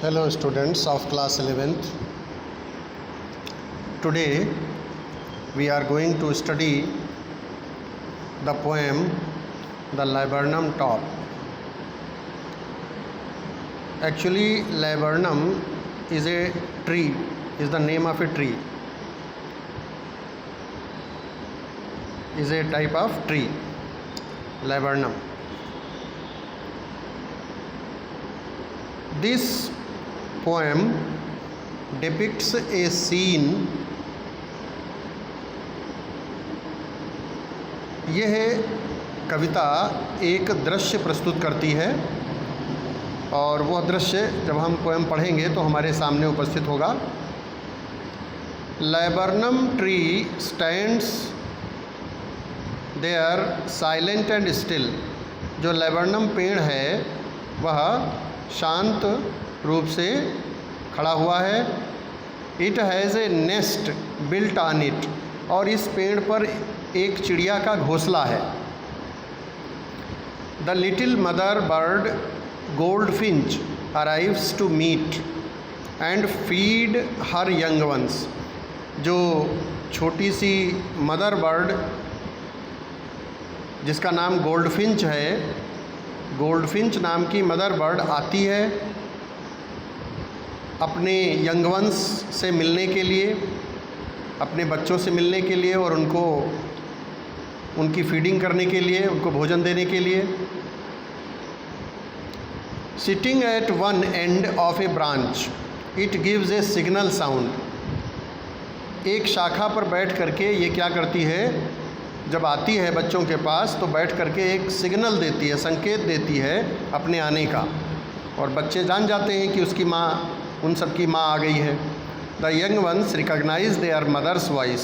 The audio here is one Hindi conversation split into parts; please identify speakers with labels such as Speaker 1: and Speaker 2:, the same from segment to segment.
Speaker 1: Hello students of class 11th. Today we are going to study the poem The Laburnum Top. Actually laburnum is a tree, is the name of a tree, is a type of tree, laburnum. This poem depicts a scene. यह कविता एक दृश्य प्रस्तुत करती है और वह दृश्य जब हम पोएम पढ़ेंगे तो हमारे सामने उपस्थित होगा। Laburnum tree stands there silent and still. जो लैबर्नम पेड़ है वह शांत रूप से खड़ा हुआ है। It has a nest built on it, और इस पेड़ पर एक चिड़िया का घोंसला है। The little mother bird gold finch arrives to meet and feed her young ones. जो छोटी सी मदर बर्ड जिसका नाम गोल्ड फिंच है, गोल्ड फिंच नाम की मदर बर्ड आती है अपने यंग वंस से मिलने के लिए, अपने बच्चों से मिलने के लिए और उनको उनकी फीडिंग करने के लिए, उनको भोजन देने के लिए। Sitting at one end of A branch it gives A signal sound. एक शाखा पर बैठ करके ये क्या करती है, जब आती है बच्चों के पास तो बैठ करके एक सिग्नल देती है, संकेत देती है अपने आने का, और बच्चे जान जाते हैं कि उसकी माँ, उन सब की माँ आ गई है। The young ones recognise their mother's voice.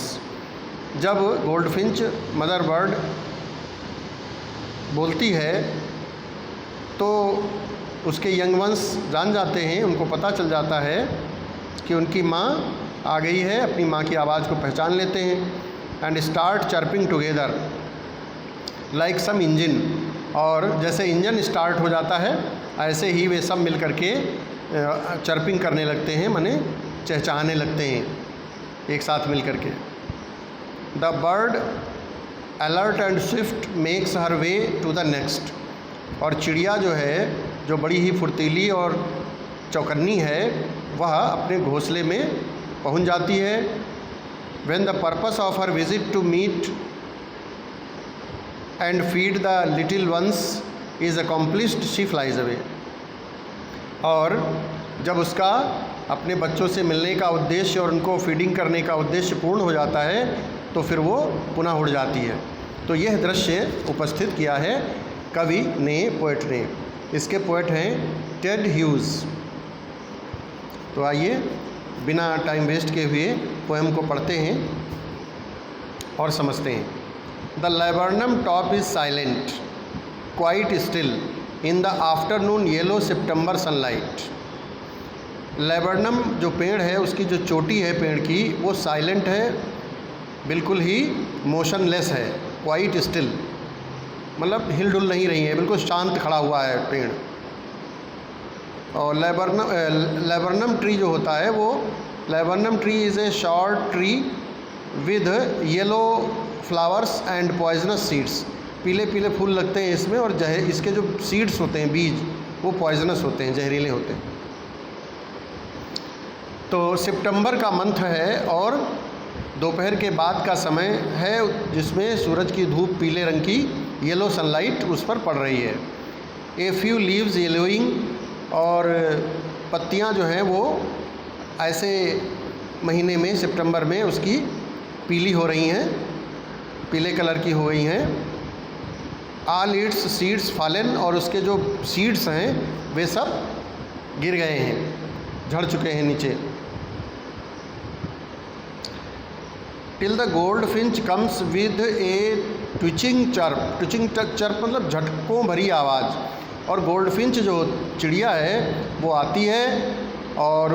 Speaker 1: जब गोल्डफिंच मदर बर्ड बोलती है तो उसके यंग वंस जान जाते हैं, उनको पता चल जाता है कि उनकी माँ आ गई है, अपनी माँ की आवाज़ को पहचान लेते हैं। And start chirping together like some engine. और जैसे इंजन स्टार्ट हो जाता है ऐसे ही वे सब मिल करके चर्पिंग करने लगते हैं, माने चहचहाने लगते हैं एक साथ मिल करके। The bird alert and swift makes her way to the next. और चिड़िया जो है, जो बड़ी ही फुर्तीली और चौकन्नी है, वह अपने घोंसले में पहुंच जाती है। When the purpose of her visit to meet and feed the little ones is accomplished, she flies away. और जब उसका अपने बच्चों से मिलने का उद्देश्य और उनको फीडिंग करने का उद्देश्य पूर्ण हो जाता है तो फिर वो पुनः उड़ जाती है। तो यह दृश्य उपस्थित किया है कवि ने, पोएट ने। इसके पोएट हैं टेड ह्यूज। तो आइए बिना टाइम वेस्ट किए हुए पोएम को पढ़ते हैं और समझते हैं। The laburnum top is silent quite still in the afternoon yellow September sunlight. Laburnum जो पेड़ है, उसकी जो चोटी है पेड़ की, वो साइलेंट है, बिल्कुल ही मोशनलेस है। क्वाइट स्टिल मतलब हिलडुल नहीं रही है, बिल्कुल शांत खड़ा हुआ है पेड़। और लैबर्नम ट्री जो होता है वो, laburnum tree is a short tree with yellow flowers and poisonous seeds. पीले पीले फूल लगते हैं इसमें, और इसके जो सीड्स होते हैं, बीज, वो पॉइजनस होते हैं, जहरीले होते हैं। तो सितंबर का मंथ है और दोपहर के बाद का समय है, जिसमें सूरज की धूप पीले रंग की येलो सनलाइट उस पर पड़ रही है। ए फ्यू लीव्स येलोइंग, और पत्तियां जो हैं वो ऐसे महीने में, सितंबर में, उसकी पीली हो रही हैं, पीले कलर की हो गई हैं। ऑल इट्स सीड्स फॉलन, और उसके जो सीड्स हैं वे सब गिर गए हैं, झड़ चुके हैं नीचे। Till the gold Finch comes with A twitching chirp. Twitching chirp मतलब झटकों भरी आवाज़। और गोल्ड फिंच जो चिड़िया है वो आती है और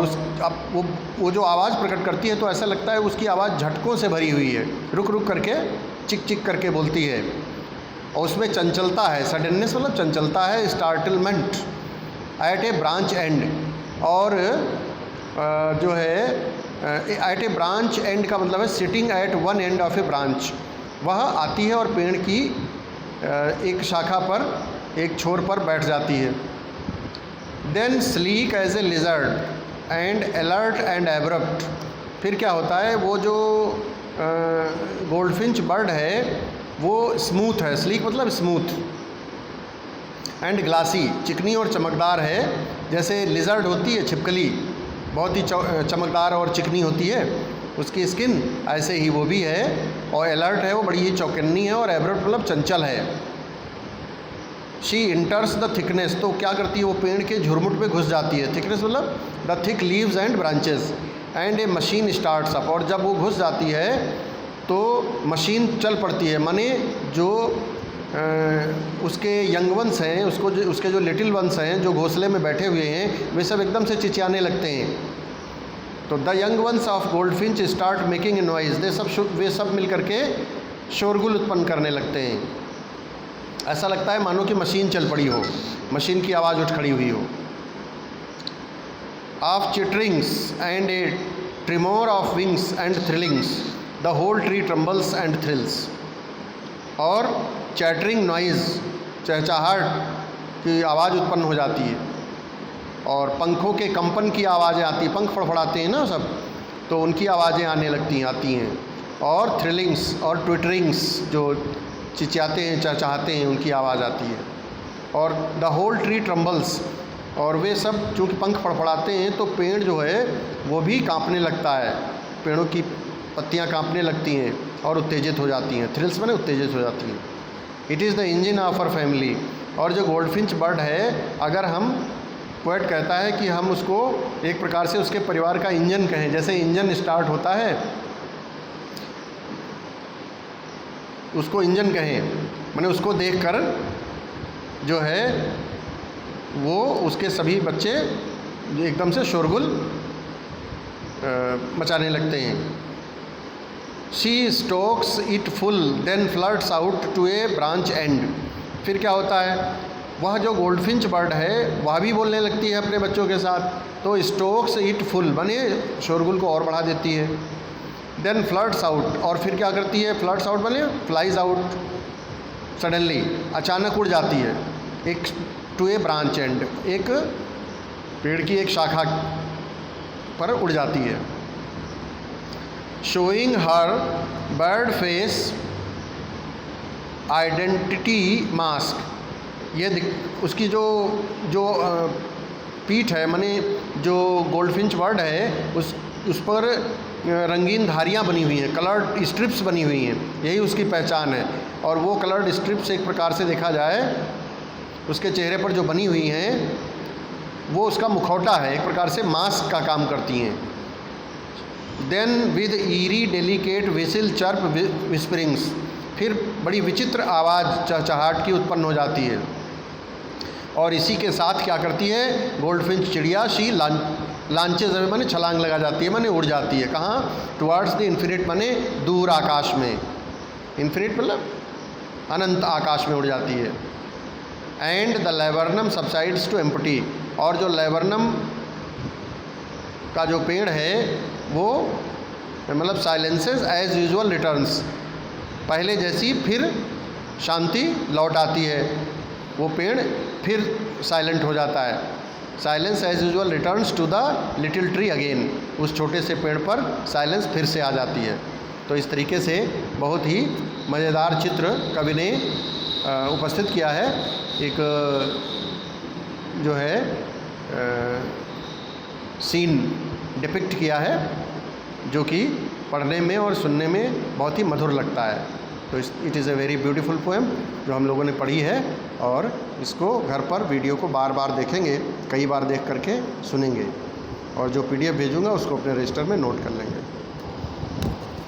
Speaker 1: वो जो आवाज़ प्रकट करती है तो ऐसा लगता है उसकी आवाज़ झटकों से भरी हुई है, रुक रुक करके, चिक चिक करके बोलती है। और उसमें चंचलता है, सडननेस मतलब चंचलता है, startlement at a branch and, और जो है एट ए ब्रांच एंड का मतलब है sitting at one end of A branch, वह आती है और पेड़ की एक शाखा पर, एक छोर पर बैठ जाती है। Then sleek as a lizard and alert and abrupt, फिर क्या होता है, वो जो गोल्डफिंच बर्ड है वो स्मूथ है, स्लीक मतलब स्मूथ, एंड ग्लासी, चिकनी और चमकदार है। जैसे लिजर्ड होती है छिपकली, बहुत ही चमकदार और चिकनी होती है उसकी स्किन, ऐसे ही वो भी है। और अलर्ट है, वो बड़ी ही चौकन्नी है। और एब्रप्ट मतलब चंचल है। शी इंटर्स द थिकनेस, तो क्या करती है वो पेड़ के झुरमुट पे घुस जाती है। थिकनेस मतलब the thick leaves and branches, and A machine starts up, और जब वो घुस जाती है तो मशीन चल पड़ती है, माने जो उसके यंग वंस हैं, उसके जो लिटिल वंस हैं जो घोंसले में बैठे हुए हैं, वे सब एकदम से चिचियाने लगते हैं। तो the young ones of goldfinch start making a noise, वे सब मिल करके शोरगुल उत्पन्न करने लगते हैं। ऐसा लगता है मानो कि मशीन चल पड़ी हो, मशीन की आवाज़ उठ खड़ी हुई हो। Of chitterings and a tremor of wings and thrillings, the whole tree trembles and thrills, और चैटरिंग नॉइज़, चहचहाहट की आवाज़ उत्पन्न हो जाती है, और पंखों के कंपन की आवाज़ें आती हैं, पंख फड़फड़ाते हैं ना सब, तो उनकी आवाज़ें आती हैं। और थ्रिलिंग्स और ट्विटरिंग्स, जो चिचियाते हैं, चहचहाते हैं, उनकी आवाज़ आती है। और द होल ट्री ट्रम्बल्स, और वे सब चूँकि पंख फड़फड़ाते हैं तो पेड़ जो है वो भी कांपने लगता है, पेड़ों की पत्तियां कांपने लगती हैं और उत्तेजित हो जाती हैं। थ्रिल्स माने उत्तेजित हो जाती हैं। It is the engine of our family, और जो गोल्डफिंच बर्ड है, अगर हम, पोएट कहता है कि हम उसको एक प्रकार से उसके परिवार का इंजन कहें। जैसे इंजन स्टार्ट होता है, उसको इंजन कहें, माने उसको देखकर जो है वो उसके सभी बच्चे एकदम से शोरगुल मचाने लगते हैं। She stokes it full then flirts out to a branch and, फिर क्या होता है, वह जो गोल्डफिंच बर्ड है वह भी बोलने लगती है अपने बच्चों के साथ, तो स्टोक्स इट फुल बने शोरगुल को और बढ़ा देती है। देन फ्लर्ट्स आउट, और फिर क्या करती है, फ्लर्ट्स आउट बने फ्लाइज आउट सडनली, अचानक उड़ जाती है, एक टू ए ब्रांच एंड, एक पेड़ की एक शाखा पर उड़ जाती है। शोइंग हर बर्ड फेस आइडेंटिटी मास्क, ये उसकी जो पीठ है, माने जो गोल्डफिंच बर्ड है उस पर रंगीन धारियाँ बनी हुई हैं, कलर्ड स्ट्रिप्स बनी हुई हैं, यही उसकी पहचान है। और वो कलर्ड स्ट्रिप्स एक प्रकार से देखा जाए उसके चेहरे पर जो बनी हुई हैं वो उसका मुखौटा है, एक प्रकार से मास्क का काम करती हैं। Then with eerie delicate whistle chirp whisperings, फिर बड़ी विचित्र आवाज़ चहचहाट की उत्पन्न हो जाती है। और इसी के साथ क्या करती है गोल्डफिंच चिड़िया, शी लांचे जब माने छलांग लगा जाती है, माने उड़ जाती है। कहाँ, टुवार्ड्स द इन्फिनिट, माने दूर आकाश में, इन्फिनिट मतलब अनंत आकाश में उड़ जाती है। And the laburnum subsides to empty, और जो लेबरनम का जो पेड़ है वो मतलब साइलेंसेस एज यूजुअल रिटर्न्स, पहले जैसी फिर शांति लौट आती है, वो पेड़ फिर साइलेंट हो जाता है। Silence as usual returns to the little tree again, उस छोटे से पेड़ पर साइलेंस फिर से आ जाती है। तो इस तरीके से बहुत ही मज़ेदार चित्र कवि ने उपस्थित किया है, एक जो है सीन डिपिक्ट किया है जो कि पढ़ने में और सुनने में बहुत ही मधुर लगता है। तो it is a very beautiful poem जो हम लोगों ने पढ़ी है, और इसको घर पर वीडियो को बार बार देखेंगे, कई बार देख करके सुनेंगे, और जो PDF भेजूँगा उसको अपने रजिस्टर में नोट कर लेंगे।